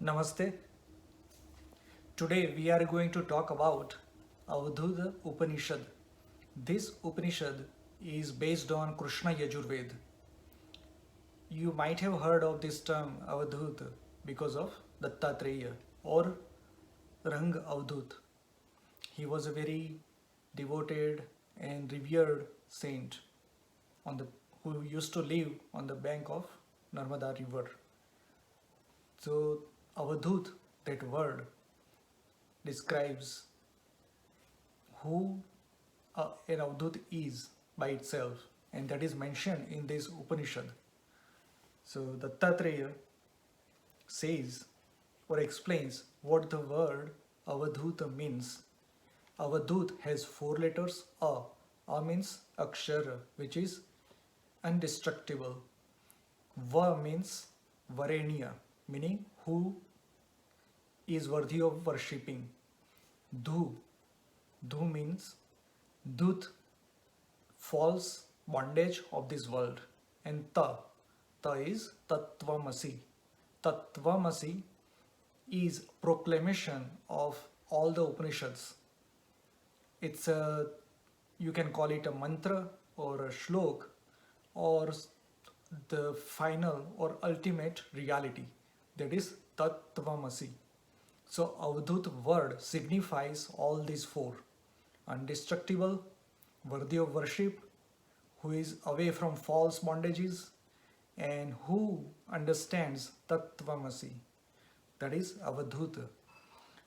Namaste. Today we are going to talk about Avadhuta Upanishad. This Upanishad is based on Krishna Yajurved. You might have heard of this term Avadhuta because of Dattatreya or Rang Avadhut. He was a very devoted and revered saint who used to live on the bank of Narmada river. So Avadhut, that word, describes who an Avadhut is by itself, and that is mentioned in this Upanishad. So Dattatreya says or explains what the word Avadhuta means. Avadhut has four letters A. A means Akshara, which is indestructible. Va means Varenya, meaning who is worthy of worshipping. Dhu. Dhu means Dut, false bondage of this world. And Ta. Ta is Tattvamasi. Tattvamasi is proclamation of all the Upanishads. It's a, you can call it a mantra or a shlok or the final or ultimate reality, that is Tattvamasi. So Avadhut word signifies all these four: indestructible, worthy of worship, who is away from false bondages, and who understands Tattvamasi. That is Avadhuta.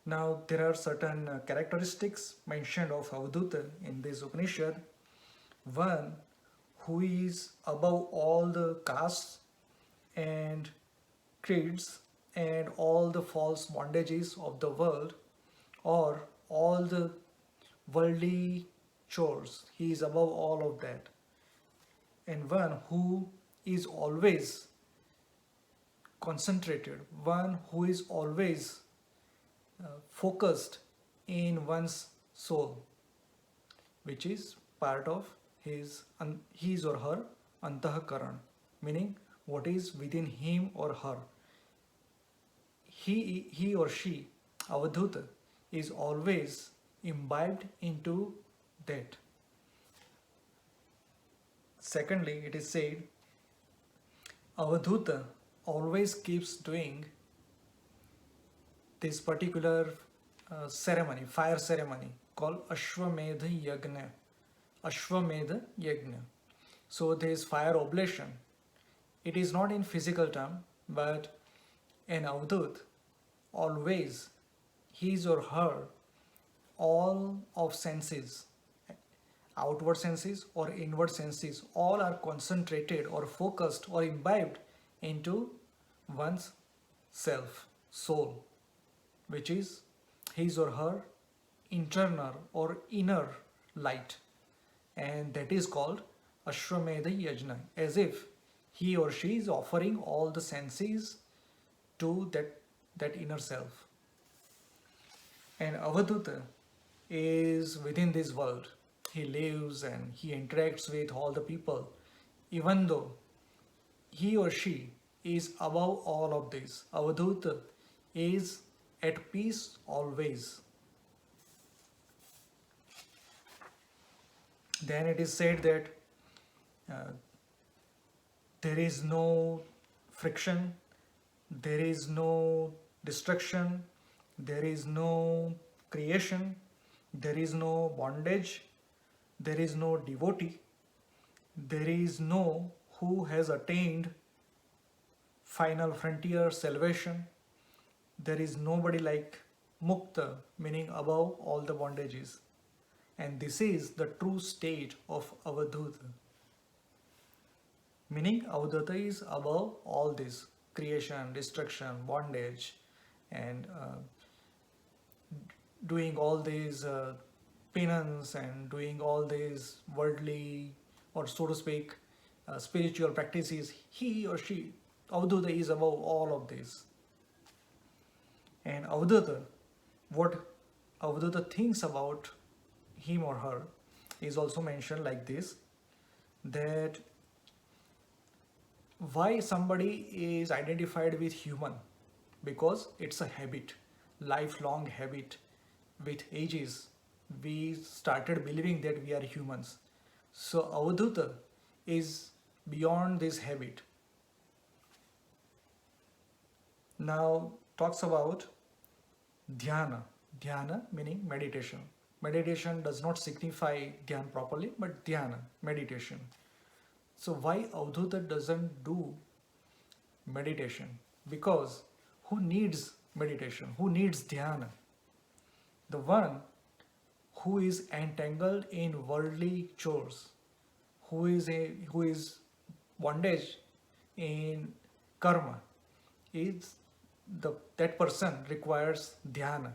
Now there are certain characteristics mentioned of Avadhuta in this Upanishad. One, who is above all the castes and creeds and all the false bondages of the world or all the worldly chores. He is above all of that. And one who is always concentrated, one who is always focused in one's soul, which is part of his or her antahakaran, meaning what is within him or her. He or she, Avadhuta, is always imbibed into that. Secondly, it is said Avadhuta always keeps doing this particular ceremony, fire ceremony called Ashwamedha Yagna. Ashwamedha Yagna. So there is fire oblation. It is not in physical term, but an Avadhut always, his or her, all of senses, outward senses or inward senses, all are concentrated or focused or imbibed into one's self, soul, which is his or her internal or inner light. And that is called Ashwamedha Yajna, as if he or she is offering all the senses to that inner self. And Avadhuta is within this world. He lives and he interacts with all the people, even though he or she is above all of this. Avadhuta is at peace always. Then it is said that there is no friction, there is no destruction, there is no creation, there is no bondage, there is no devotee, there is no who has attained final frontier salvation, there is nobody like Mukta, meaning above all the bondages. And this is the true state of Avadhuta. Meaning Avadhuta is above all this creation, destruction, bondage, and doing all these penance and doing all these worldly, or so to speak, spiritual practices. He or she, Avadhuta, is above all of this. And Avadhuta, what Avadhuta thinks about him or her is also mentioned like this, that why somebody is identified with human, because it's a habit, lifelong habit. With ages, we started believing that we are humans. So Avadhuta is beyond this habit. Now talks about dhyana. Dhyana meaning meditation. Meditation does not signify dhyan properly, but dhyana, meditation. So why Avadhuta doesn't do meditation? Because who needs meditation? Who needs dhyana? The one who is entangled in worldly chores, who is bondage in karma, is that person requires dhyana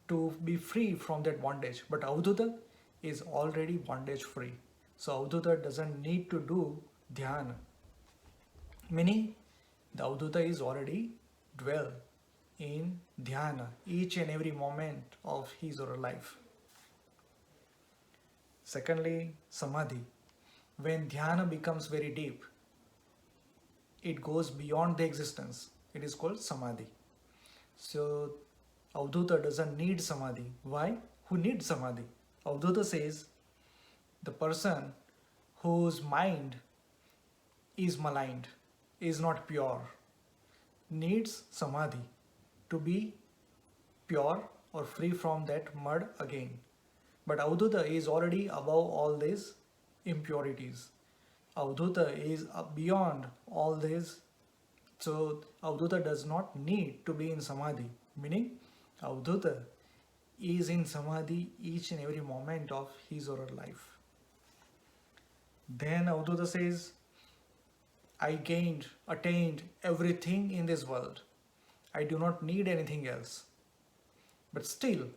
to be free from that bondage. But Avadhuta is already bondage free. So Avadhuta doesn't need to do dhyana. Meaning the Avadhuta is already dwell in dhyana each and every moment of his or her life. Secondly, samadhi. When dhyana becomes very deep, it goes beyond the existence. It is called samadhi. So Avadhuta doesn't need samadhi. Why? Who needs samadhi? Avadhuta says the person whose mind is maligned, is not pure, needs samadhi to be pure or free from that mud again. But Avadhuta is already above all these impurities. Avadhuta is beyond all this. So Avadhuta does not need to be in samadhi. Meaning Avadhuta is in samadhi each and every moment of his or her life. Then Avadhuta says, I attained everything in this world. I do not need anything else. But still,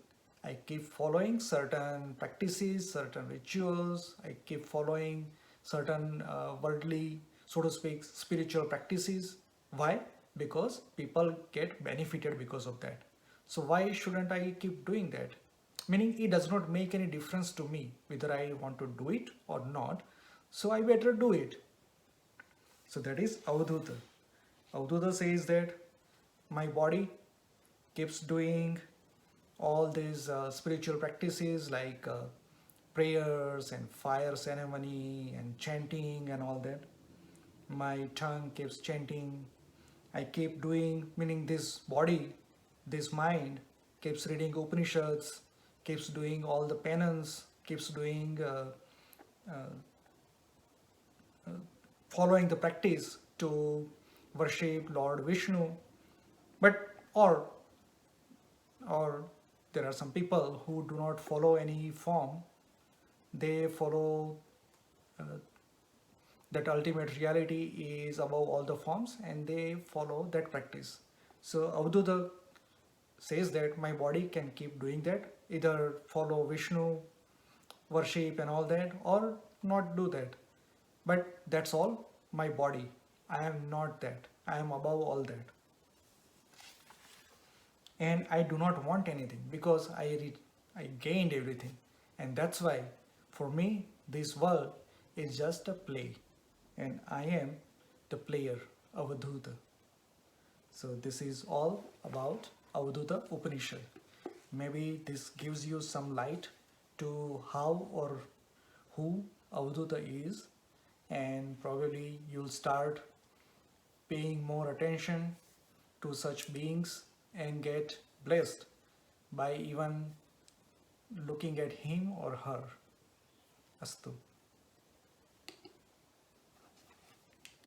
I keep following certain practices, certain rituals. I keep following certain worldly, so to speak, spiritual practices. Why? Because people get benefited because of that. So why shouldn't I keep doing that? Meaning it does not make any difference to me whether I want to do it or not. So I better do it. So that is Avadhuta. Avadhuta says that my body keeps doing all these spiritual practices like prayers and fire ceremony and chanting and all that. My tongue keeps chanting. I keep doing, meaning this body, this mind keeps reading Upanishads, keeps doing all the penance, keeps doing following the practice to worship Lord Vishnu. But or there are some people who do not follow any form. They follow that ultimate reality is above all the forms and they follow that practice. So Avadhuta says that my body can keep doing that, either follow Vishnu, worship and all that, or not do that. But that's all my body. I am not that. I am above all that. And I do not want anything because I gained everything. And that's why for me this world is just a play and I am the player, Avadhuta. So this is all about Avadhuta Upanishad. Maybe this gives you some light to how or who Avadhuta is, and probably you'll start paying more attention to such beings and get blessed by even looking at him or her. Astu.